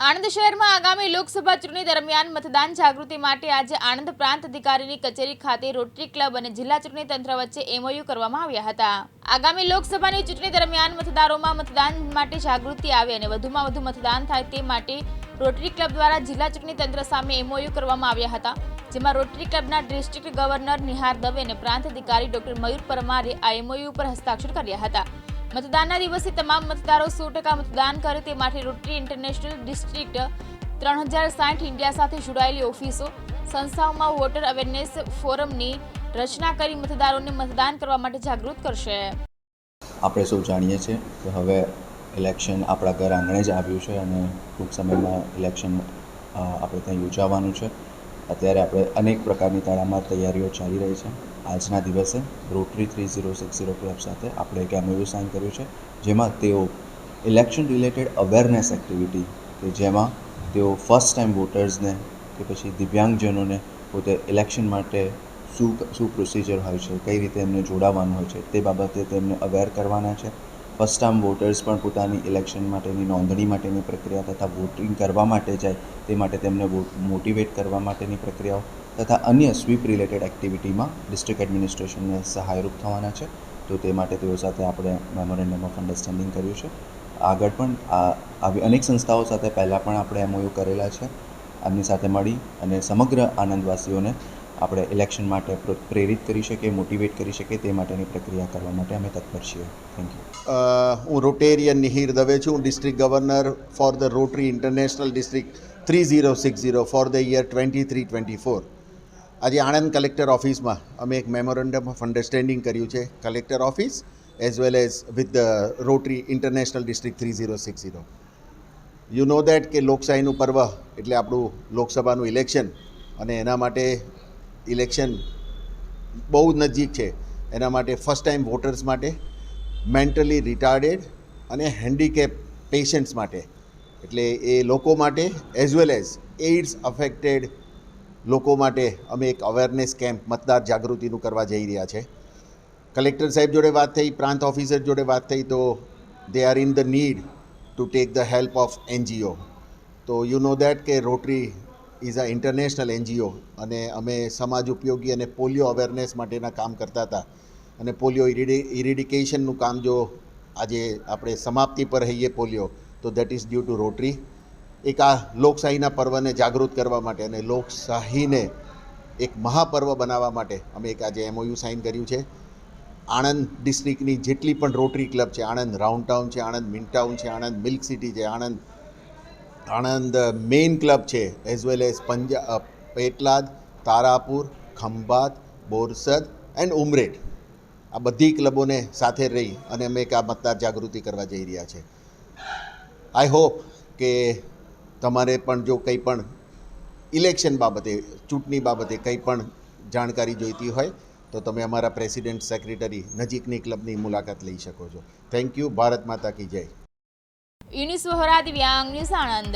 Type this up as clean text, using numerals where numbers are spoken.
આણંદ શહેરમાં આગામી લોકસભા ચૂંટણી દરમિયાન મતદાન જાગૃતિ માટે આજે આણંદ પ્રાંત અધિકારીની કચેરી ખાતે રોટરી ક્લબ અને જિલ્લા ચૂંટણી તંત્ર વચ્ચે MOU કરવામાં આવ્યા હતા। આગામી લોકસભાની ચૂંટણી દરમિયાન મતદારોમાં મતદાન માટે જાગૃતિ આવે અને વધુમાં વધુ મતદાન થાય તે માટે રોટરી ક્લબ દ્વારા જિલ્લા ચૂંટણી તંત્ર સામે MOU કરવામાં આવ્યા હતા, જેમાં રોટરી ક્લબના ડિસ્ટ્રિક્ટ ગવર્નર નિહાર દવે અને પ્રાંત અધિકારી ડોક્ટર મયુર પરમારે આ MOU પર હસ્તાક્ષર કર્યા હતા। मतदान दिवसे तमाम मतदारों 100% मतदान करे ते माटे रोटरी इंटरनेशनल डिस्ट्रिक्ट 3060 इंडिया साथे जोड़ायेली ऑफिसों संस्थाओं वोटर अवेरनेस फोरमनी रचना करी मतदारों ने मतदान करवा माटे जागृत करशे। આપણે સૌ જાણીએ છીએ કે હવે ઇલેક્શન આપણા ઘર આંગણે જ આવ્યું છે અને ટૂંક સમયમાં ઇલેક્શન આપણે ત્યાં યોજાવાનું છે। અત્યારે આપણે અનેક પ્રકારની તડામાર તૈયારીઓ ચાલી રહી છે। આજના દિવસે રોટરી 3060 ક્લબ સાથે આપણે એક MOU સાઇન કર્યું છે, જેમાં તેઓ ઇલેક્શન રિલેટેડ અવેરનેસ એક્ટિવિટી કે જેમાં તેઓ ફર્સ્ટ ટાઈમ વોટર્સને કે પછી દિવ્યાંગજનોને પોતે ઇલેક્શન માટે શું પ્રોસિજર હોય છે, કઈ રીતે એમને જોડાવાનું હોય છે તે બાબતે તેમને અવેર કરવાના છે। ફર્સ્ટ ટાઈમ વોટર્સ પણ પોતાની ઇલેક્શન માટેની નોંધણી માટેની પ્રક્રિયા તથા વોટિંગ કરવા માટે જાય તે માટે તેમને મોટિવેટ કરવા માટેની પ્રક્રિયાઓ તથા અન્ય સ્વીપ રિલેટેડ એક્ટિવિટીમાં ડિસ્ટ્રિક્ટ એડમિનિસ્ટ્રેશનને સહાયરૂપ થવાના છે। તો તે માટે તેઓ સાથે આપણે મેમોરેન્ડમ ઓફ અન્ડરસ્ટેન્ડિંગ કર્યું છે। આગળ પણ આવી અનેક સંસ્થાઓ સાથે પહેલાં પણ આપણે MOU કરેલા છે। એમની સાથે મળી અને સમગ્ર આનંદવાસીઓને આપણે ઇલેક્શન માટે પ્રેરિત કરી શકીએ, મોટિવેટ કરી શકીએ તે માટેની પ્રક્રિયા કરવા માટે અમે તત્પર છીએ। Thank you. હું રોટેરિયન નિહિર દવે છું, district governor for the rotary international district 3060 for the year 23-24। આજે આણંદ કલેક્ટર ઓફિસમાં અમે એક મેમોરેન્ડમ ઓફ અન્ડરસ્ટેન્ડિંગ કર્યું છે, collector office as well as with the rotary international district 3060। You know that કે લોકશાહીનું પર્વ એટલે આપણું લોકસભાનું ઇલેક્શન, અને એના માટે ઇલેક્શન બહુ નજીક છે। એના માટે ફર્સ્ટ ટાઈમ વોટર્સ માટે, મેન્ટલી રિટાર્ડેડ અને હેન્ડીકેપ પેશન્ટ્સ માટે, એટલે એ લોકો માટે as well as AIDS affected લોકો માટે અમે એક અવેરનેસ કેમ્પ મતદાર જાગૃતિનું કરવા જઈ રહ્યા છે। કલેક્ટર સાહેબ જોડે વાત થઈ, પ્રાંત ઓફિસર જોડે વાત થઈ, તો they are in the need to take the help of NGO। તો યુ નો દેટ કે rotary is a international NGO, અને અમે સમાજ ઉપયોગી અને પોલિયો અવેરનેસ માટેના કામ કરતા હતા, અને પોલિયો ઇરેડિકેશનનું કામ જો આજે આપણે સમાપ્તિ પર રહીએ પોલિયો, તો that is due to Rotary. એક આ લોકશાહીના પર્વને જાગૃત કરવા માટે અને લોકશાહીને એક મહાપર્વ બનાવવા માટે અમે એક આજે MOU સાઇન કર્યું છે। આણંદ ડિસ્ટ્રિક્ટની જેટલી પણ રોટરી ક્લબ છે, આણંદ રાઉન્ડ ટાઉન છે, આણંદ મિડ ટાઉન છે, આણંદ મિલ્ક સિટી છે, આણંદ મેઇન ક્લબ છે, as well as Petlad, Tarapur, Khambhat, Borsad and Umreth, આ બધી ક્લબોને સાથે રહી અને અમે એક આ મતદાર જાગૃતિ કરવા જઈ રહ્યા છે। આઈ હોપ કે તમારે પણ જો કંઈ પણ ઇલેક્શન બાબતે, ચૂંટણી બાબતે કંઈ પણ જાણકારી જોઈતી હોય તો તમે અમારા પ્રેસિડેન્ટ સેક્રેટરી નજીકની ક્લબની મુલાકાત લઈ શકો છો। Thank you. ભારત માતા કી જય। યુનિસ વહોરા, દિવ્યાંગ ન્યૂઝ આણંદ।